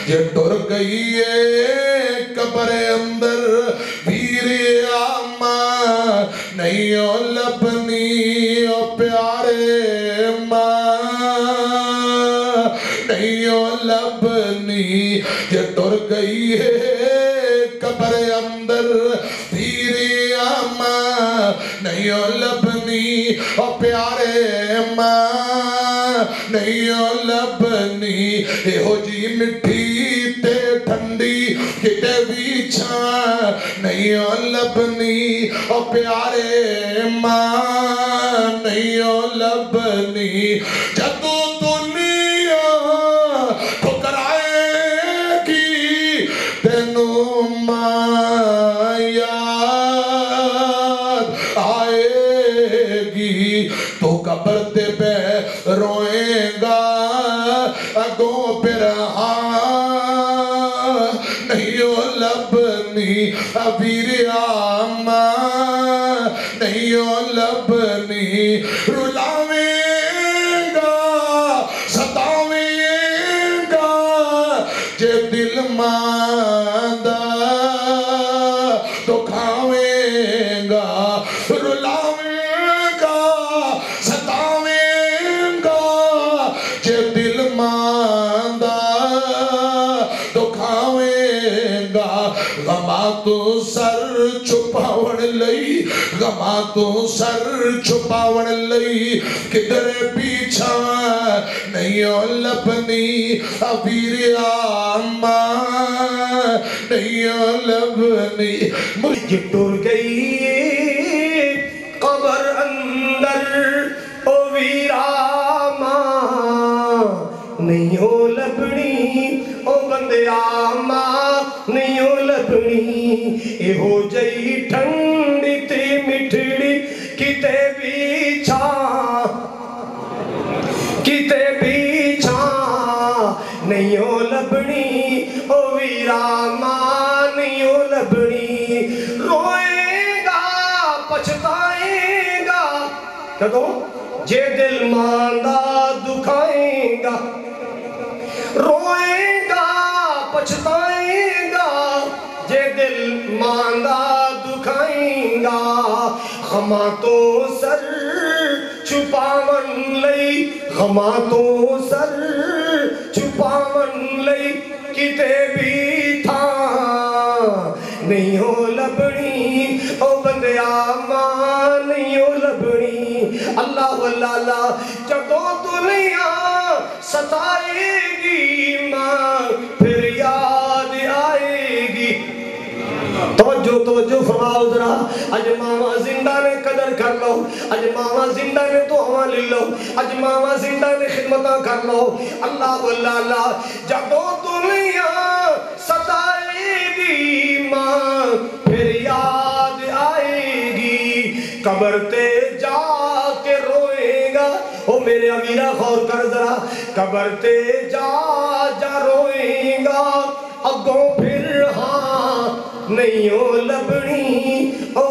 یہ ٹر گئی ہے قبر اندر ویر ماں نہیں او لبنی او پیارے ماں نہیں او لبنی یہ ٹر گئی ہے قبر اندر ویر ماں نہیں او لبنی او پیارے ماں نہیں او لبنی اے ہو جی مٹھی تے ٹھنڈی کتے بھی چھاں نہیں او لبنی او پیارے ماں نہیں او لبنی جدو دنیا ٹھکرائے گی تینوں ماں یاد آئے گی تو قبر تے بے روئے گا اگوں پر نہیں او لبنی ویر ماں نہیں او لبنی رلاویں گا ستاویں گا جے دل ماندہ دکھاویں گا رلاویں گا ستاویں گا جے دل ماندہ دکھاویں گا غماں تو سر چھپاون لئی غماں تو سر چھپاون لئی کدھر پیچھا نہیں او لبنی ویر ماں نہیں او لبنی یہ ٹر گئی قبر اندر او ویرا ماں نہیں او لبنی او بندیا ماں نہیں او لبنی اے ہو جئی ٹھنڈی تے مٹھڑی کتے بھی چھاں کتے بھی چھاں نہیں او لبنی او ویرا ماں نہیں او لبنی روئے گا پچھتائیں گا کدوں جے دل ماندہ دکھائیں گا روئے گا پچھتائیں گا جے دل ماندہ دکھائیں گا غماں تو سر چھپاون لئی غماں تو سر چھپاون لئی کتے بھی تھا نہیں ہو لبنی او بندیا ماں نہیں ہو لبنی اللہ واللہ جدو دنیا ستائے گی ماں پھر یاد آئے گی توجہ فرماؤ ذرا اج ماما زندہ نے قدر کر لو اج ماما زندہ نے دعا لے لو اج ماما زندہ نے خدمتاں کر لو اللہ واللہ جدو دنیا ستائے گی ماں پھر یاد آئے گی قبر تے جا کے روئے گا او میرے امیرہ غور کر ذرا قبر تے جا روئے گا اگوں پھر ہاں نہیں او لبنی او